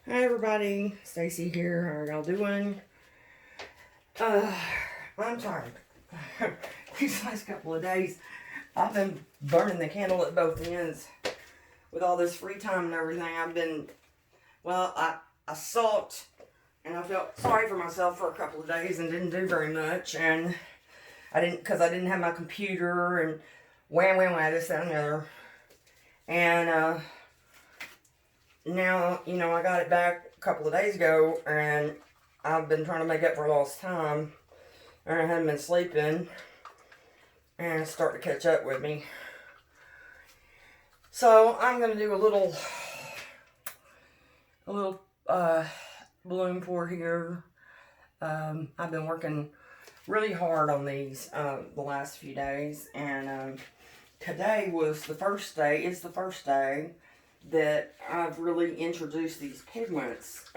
Hi everybody, Stacy here. How are y'all doing? I'm tired. These last couple of days, I've been burning the candle at both ends. With all this free time and everything, I sulked and I felt sorry for myself for a couple of days and didn't do very much. And because I didn't have my computer and wham, this, that, and the other. And, now, I got it back a couple of days ago, and I've been trying to make up for lost time, and I haven't been sleeping, and it's starting to catch up with me. So, I'm going to do a little balloon pour here. I've been working really hard on these the last few days, and today was the first day. It's the first day that I've really introduced these pigments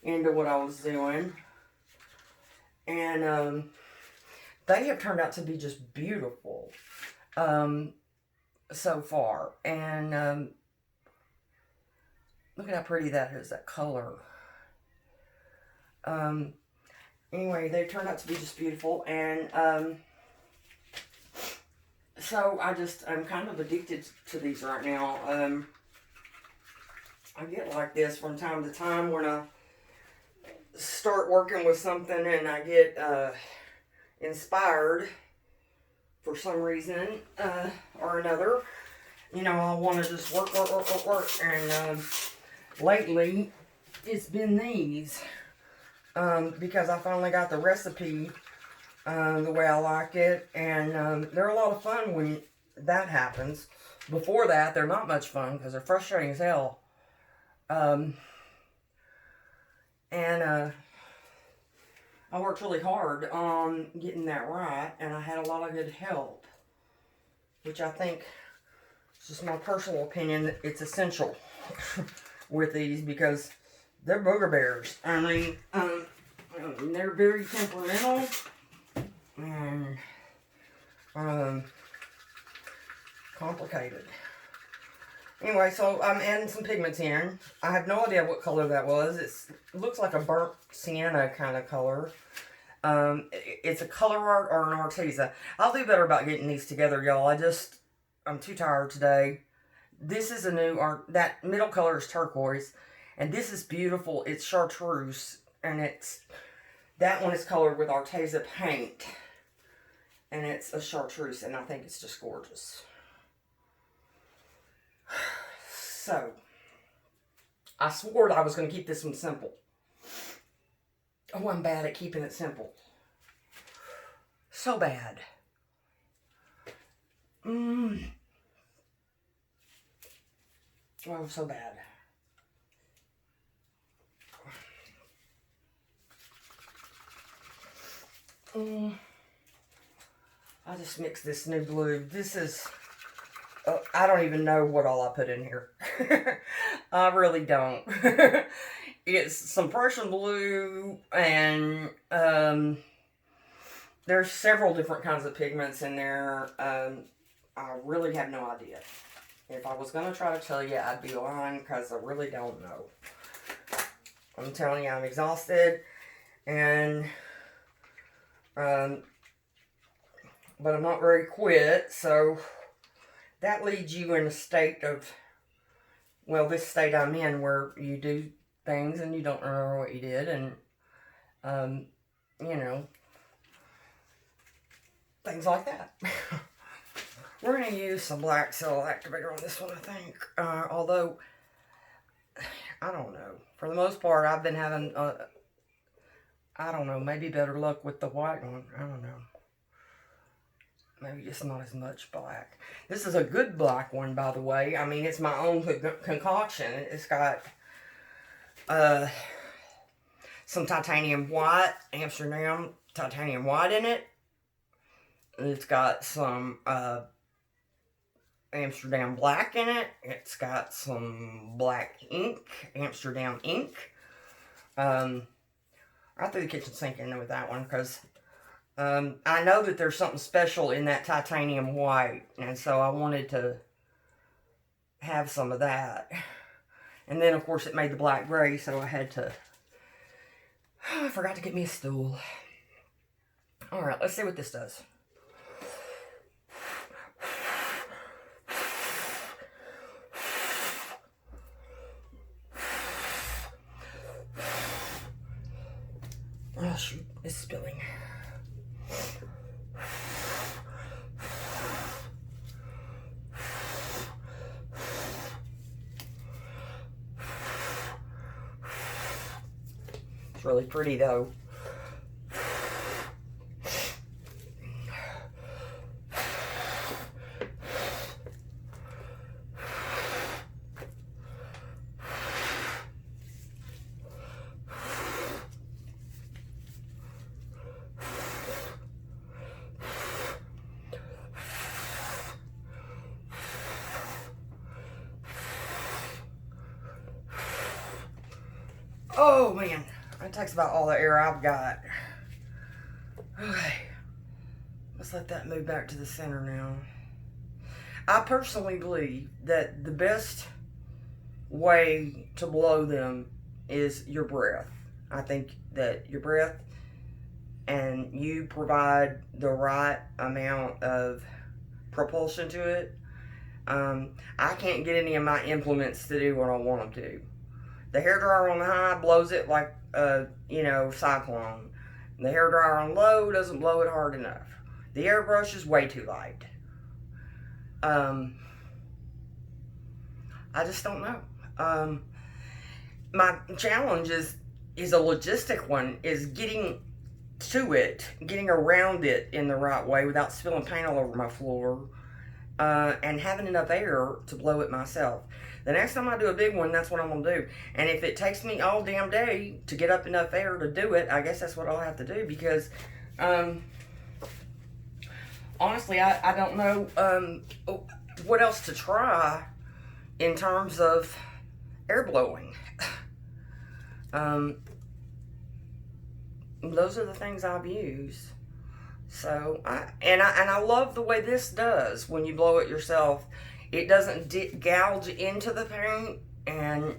into what I was doing. And they have turned out to be just beautiful so far. And look at how pretty that is, that color. Anyway, they turned out to be just beautiful. And so I'm kind of addicted to these right now. I get like this from time to time when I start working with something and I get inspired for some reason or another. I want to just work. And lately, it's been these because I finally got the recipe the way I like it, and they're a lot of fun when that happens. Before that, they're not much fun because they're frustrating as hell. And I worked really hard on getting that right, and I had a lot of good help, which I think, it's just my personal opinion, it's essential with these because they're booger bears. I mean, they're very temperamental. And complicated. Anyway, so I'm adding some pigments in. I have no idea what color that was. It looks like a burnt sienna kind of color. It's a ColourArt or an Arteza. I'll do better about getting these together, y'all. I'm too tired today. This is a new art. That middle color is turquoise, and this is beautiful. It's chartreuse, and that one is colored with Arteza paint. And it's a chartreuse, and I think it's just gorgeous. So, I swore that I was going to keep this one simple. Oh, I'm bad at keeping it simple. So bad. Oh, so bad. I just mixed this new blue. This is, I don't even know what all I put in here. I really don't. It's some Prussian blue, and there's several different kinds of pigments in there. I really have no idea. If I was going to try to tell you, I'd be lying because I really don't know. I'm telling you, I'm exhausted, and but I'm not very quit, so that leads you in a state of, well, this state I'm in where you do things and you don't remember what you did, and, things like that. We're going to use some black cell activator on this one, I think, although, I don't know. For the most part, I've been having, I don't know, maybe better luck with the white one. I don't know. Maybe just not as much black. This is a good black one, by the way. I mean, it's my own concoction. It's got some titanium white, Amsterdam titanium white in it. It's got some Amsterdam black in it. It's got some black ink, Amsterdam ink. I threw the kitchen sink in there with that one because I know that there's something special in that titanium white, and so I wanted to have some of that. And then, of course, it made the black gray, so I had to... I forgot to get me a stool. Alright, let's see what this does. Oh, shoot. It's spilling. It's really pretty, though. Oh, man. That takes about all the air I've got. Okay. Let's let that move back to the center now. I personally believe that the best way to blow them is your breath. I think that your breath and you provide the right amount of propulsion to it. I can't get any of my implements to do what I want them to. The hairdryer on the high blows it like a, cyclone. The hairdryer on low doesn't blow it hard enough. The airbrush is way too light. I just don't know. My challenge is a logistic one, is getting to it, getting around it in the right way without spilling paint all over my floor, and having enough air to blow it myself. The next time I do a big one, that's what I'm going to do. And if it takes me all damn day to get up enough air to do it, I guess that's what I'll have to do. Because, honestly, I don't know what else to try in terms of air blowing. Those are the things I've used. So, I love the way this does when you blow it yourself. It doesn't gouge into the paint and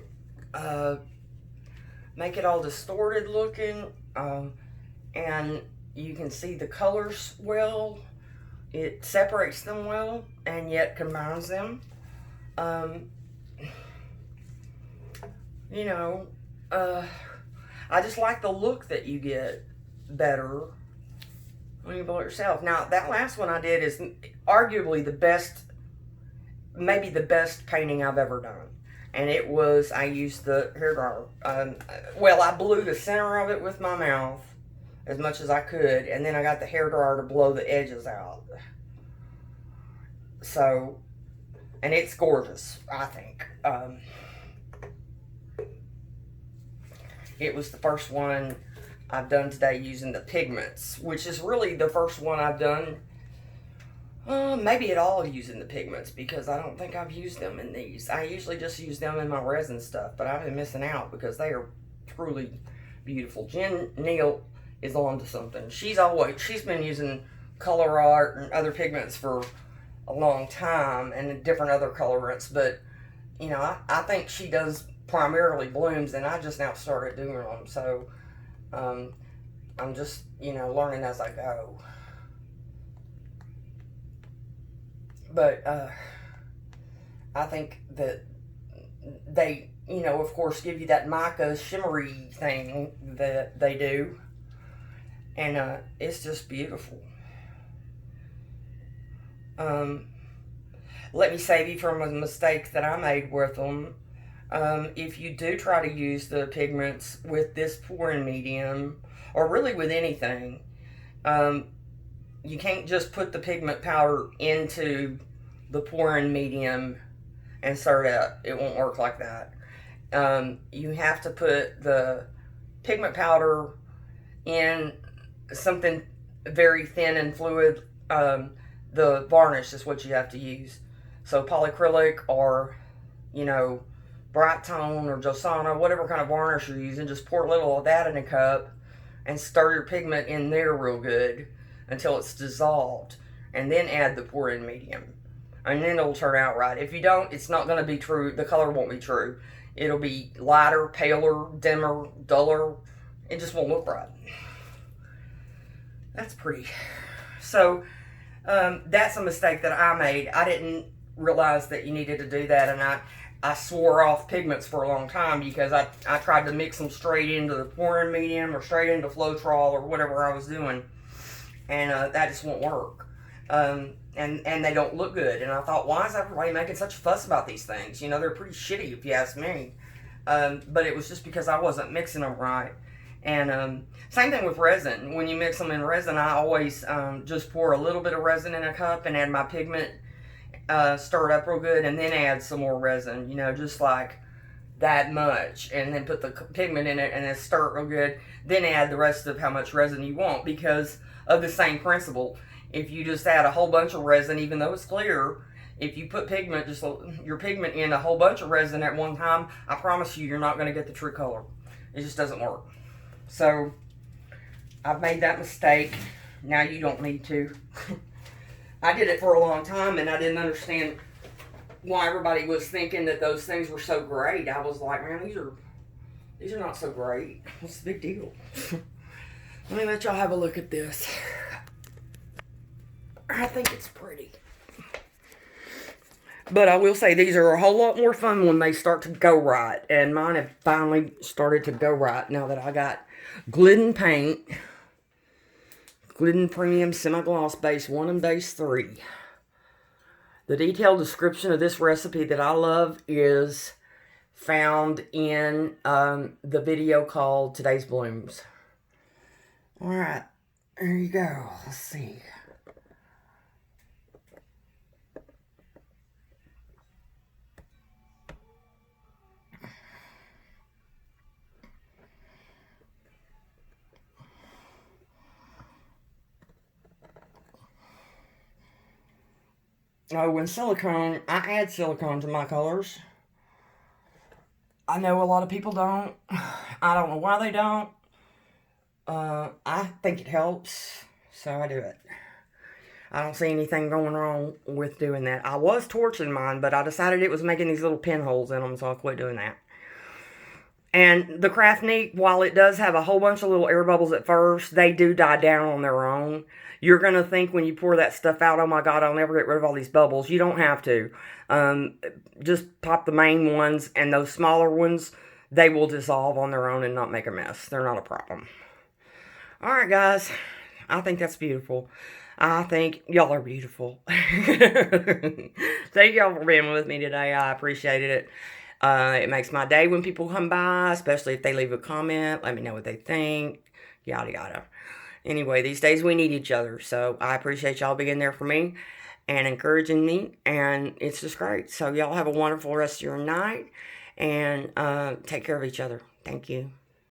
make it all distorted looking. And you can see the colors well. It separates them well and yet combines them. I just like the look that you get better when you blow it yourself. Now, that last one I did is arguably the best, maybe the best painting I've ever done. And it was, I used the hairdryer. I blew the center of it with my mouth as much as I could. And then I got the hairdryer to blow the edges out. So, and it's gorgeous, I think. It was the first one I've done today using the pigments, which is really the first one I've done, maybe at all using the pigments, because I don't think I've used them in these. I usually just use them in my resin stuff, but I've been missing out because they are truly beautiful. Jen Neal is on to something. She's been using sheleeart and other pigments for a long time, and different other colorants, but, I think she does primarily blooms, and I just now started doing them, so I'm just, learning as I go. But I think that they, of course, give you that mica shimmery thing that they do, and it's just beautiful. Let me save you from a mistake that I made with them. If you do try to use the pigments with this pouring medium, or really with anything, you can't just put the pigment powder into the pouring medium and stir it up. It won't work like that. You have to put the pigment powder in something very thin and fluid. The varnish is what you have to use. So polyacrylic or, bright tone or Josana, whatever kind of varnish you're using, just pour a little of that in a cup and stir your pigment in there real good until it's dissolved, and then add the pour-in medium, and then it'll turn out right. If you don't, it's not going to be true. The color won't be true. It'll be lighter, paler, dimmer, duller. It just won't look right. That's pretty. So, that's a mistake that I made. I didn't realize that you needed to do that, and I swore off pigments for a long time because I tried to mix them straight into the pouring medium or straight into Floetrol or whatever I was doing, and that just won't work. And they don't look good. And I thought, why is everybody making such a fuss about these things? You know, they're pretty shitty if you ask me. But it was just because I wasn't mixing them right. And same thing with resin. When you mix them in resin, I always just pour a little bit of resin in a cup and add my pigment, stir it up real good, and then add some more resin, you know, just like that much. And then put the pigment in it and then stir it real good. Then add the rest of how much resin you want, because of the same principle. If you just add a whole bunch of resin, even though it's clear, if you put pigment, just your pigment in a whole bunch of resin at one time, I promise you, you're not going to get the true color. It just doesn't work. So, I've made that mistake. Now you don't need to. I did it for a long time, and I didn't understand why everybody was thinking that those things were so great. I was like, man, these are not so great. What's the big deal? Let me let y'all have a look at this. I think it's pretty. But I will say these are a whole lot more fun when they start to go right. And mine have finally started to go right now that I got Glidden paint. Glidden Premium Semi-Gloss Base 1 and Base 3. The detailed description of this recipe that I love is found in the video called Today's Blooms. Alright, there you go. Let's see. Oh, when silicone, I add silicone to my colors. I know a lot of people don't. I don't know why they don't. I think it helps, so I do it. I don't see anything going wrong with doing that. I was torching mine, but I decided it was making these little pinholes in them, so I quit doing that. And the Craft Neat, while it does have a whole bunch of little air bubbles at first, they do die down on their own. You're going to think when you pour that stuff out, oh my God, I'll never get rid of all these bubbles. You don't have to. Just pop the main ones, and those smaller ones, they will dissolve on their own and not make a mess. They're not a problem. Alright, guys. I think that's beautiful. I think y'all are beautiful. Thank y'all for being with me today. I appreciated it. It makes my day when people come by, especially if they leave a comment. Let me know what they think. Yada, yada. Anyway, these days we need each other. So I appreciate y'all being there for me and encouraging me. And it's just great. So y'all have a wonderful rest of your night. And take care of each other. Thank you.